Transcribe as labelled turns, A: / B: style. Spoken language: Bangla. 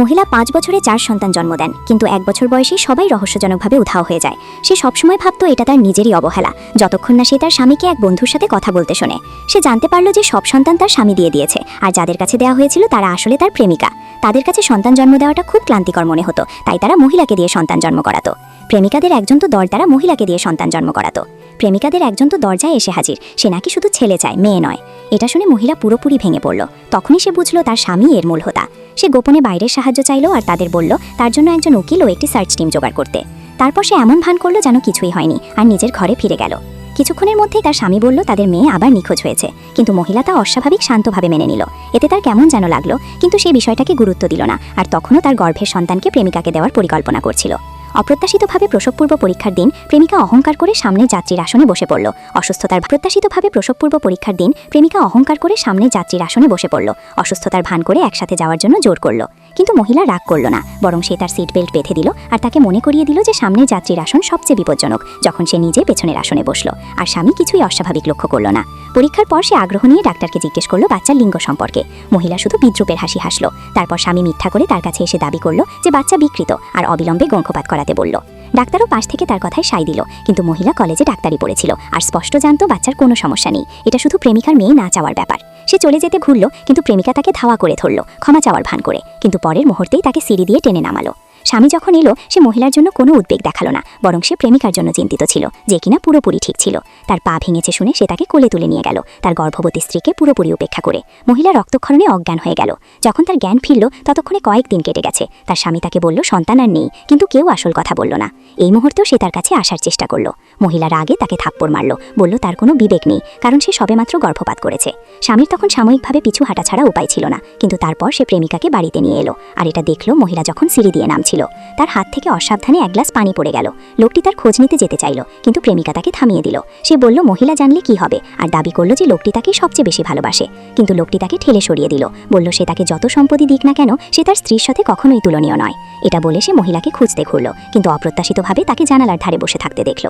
A: মহিলা 5 বছরে 4 সন্তান জন্ম দেন, কিন্তু 1 বছর বয়সে সবাই রহস্যজনকভাবে উধাও হয়ে যায়। সে সবসময় ভাবত এটা তার নিজেরই অবহেলা, যতক্ষণ না সে তার স্বামীকে এক বন্ধুর সাথে কথা বলতে শোনে। সে জানতে পারল যে সব সন্তান তার স্বামী দিয়ে দিয়েছে, আর যাদের কাছে দেওয়া হয়েছিল তারা আসলে তার প্রেমিকা। তাদের কাছে সন্তান জন্ম দেওয়াটা খুব ক্লান্তিকর মনে হতো, তাই তারা মহিলাকে দিয়ে সন্তান জন্ম করাতো। প্রেমিকাদের একজন তো দরদারা মহিলাকে দিয়ে সন্তান জন্ম করাতো। প্রেমিকাদের একজন তো দরজায় এসে হাজির, সে নাকি শুধু ছেলে চায়, মেয়ে নয়। এটা শুনে মহিলা পুরোপুরি ভেঙে পড়ল। তখনই সে বুঝল তার স্বামী এর মূল হোতা। সে গোপনে বাইরের সাহায্য চাইল আর তাদের বলল তার জন্য একজন উকিল ও একটি সার্চ টিম জোগাড় করতে। তারপর সে এমন ভান করলো যেন কিছুই হয়নি, আর নিজের ঘরে ফিরে গেল। কিছুক্ষণের মধ্যেই তার স্বামী বলল তাদের মেয়ে আবার নিখোঁজ হয়েছে, কিন্তু মহিলা তা অস্বাভাবিক শান্তভাবে মেনে নিল। এতে তার কেমন যেন লাগলো, কিন্তু সেই বিষয়টাকে গুরুত্ব দিল না, আর তখনও তার গর্ভের সন্তানকে প্রেমিকাকে দেওয়ার পরিকল্পনা করছিল। অপ্রত্যাশিতভাবে প্রসবপূর্ব পরীক্ষার দিন প্রেমিকা অহংকার করে সামনে যাত্রীর আসনে বসে পড়ল। প্রত্যাশিতভাবে প্রসবপূর্ব পরীক্ষার দিন প্রেমিকা অহংকার করে সামনে যাত্রীর আসনে বসে পড়ল, অসুস্থতার ভান করে একসাথে যাওয়ার জন্য জোর করল। কিন্তু মহিলা রাগ করল না, বরং সে তার সিট বেল্ট বেঁধে দিল আর তাকে মনে করিয়ে দিল যে সামনের যাত্রীর আসন সবচেয়ে বিপজ্জনক। যখন সে নিজে পেছনের আসনে বসল, আর স্বামী কিছুই অস্বাভাবিক লক্ষ্য করল না। পরীক্ষার পর সে আগ্রহ নিয়ে ডাক্তারকে জিজ্ঞেস করল বাচ্চার লিঙ্গ সম্পর্কে। মহিলা শুধু বিদ্রুপের হাসি হাসল। তারপর স্বামী মিথ্যা করে তার কাছে এসে দাবি করল যে বাচ্চা বিকৃত, আর অবিলম্বে গর্ভপাত করাতে বলল। ডাক্তারও পাশ থেকে তার কথায় সায় দিল, কিন্তু মহিলা কলেজে ডাক্তারি পড়েছিল আর স্পষ্ট জানতো বাচ্চার কোনো সমস্যা নেই। এটা শুধু প্রেমিকার মেয়ে না চাওয়ার ব্যাপার। সে চলে যেতে ঘুরল, কিন্তু প্রেমিকা তাকে ধাওয়া করে ধরল, ক্ষমা চাওয়ার ভান করে, কিন্তু পরের মুহূর্তেই তাকে সিঁড়ি দিয়ে টেনে নামালো। স্বামী যখন এলো, সে মহিলার জন্য কোনো উদ্বেগ দেখালো না, বরং সে প্রেমিকার জন্য চিন্তিত ছিল, যে কিনা পুরোপুরি ঠিক ছিল। তার পা ভেঙেছে শুনে সে তাকে কোলে তুলে নিয়ে গেল, তার গর্ভবতী স্ত্রীকে পুরোপুরি উপেক্ষা করে। মহিলা রক্তক্ষরণে অজ্ঞান হয়ে গেল। যখন তার জ্ঞান ফিরল, ততক্ষণে কয়েকদিন কেটে গেছে। তার স্বামী তাকে বলল সন্তান আর নেই, কিন্তু কেউ আসল কথা বলল না। এই মুহূর্তেও সে তার কাছে আসার চেষ্টা করল। মহিলার আগে তাকে থাপ্পড় মারল, বলল তার কোনো বিবেক নেই, কারণ সে সবেমাত্র গর্ভপাত করেছে। স্বামীর তখন সাময়িকভাবে পিছু হাঁটা ছাড়া উপায় ছিল না, কিন্তু তারপর সে প্রেমিকাকে বাড়িতে নিয়ে এলো। আর এটা দেখলো মহিলা যখন সিঁড়ি দিয়ে নামছিল, তার হাত থেকে অসাবধানে এক গ্লাস পানি পড়ে গেল। লোকটি তার খোঁজ নিতে যেতে চাইল, কিন্তু প্রেমিকা তাকে থামিয়ে দিল। সে বলল মহিলা জানলে কি হবে, আর দাবি করল যে লোকটি তাকে সবচেয়ে বেশি ভালোবাসে। কিন্তু লোকটি তাকে ঠেলে সরিয়ে দিল, বলল সে তাকে যত সম্পত্তি দিক না কেন, সে তার স্ত্রীর সাথে কখনোই তুলনীয় নয়। এটা বলে সে মহিলাকে খুঁজতে ঘুরল, কিন্তু অপ্রত্যাশিতভাবে তাকে জানালার ধারে বসে থাকতে দেখল।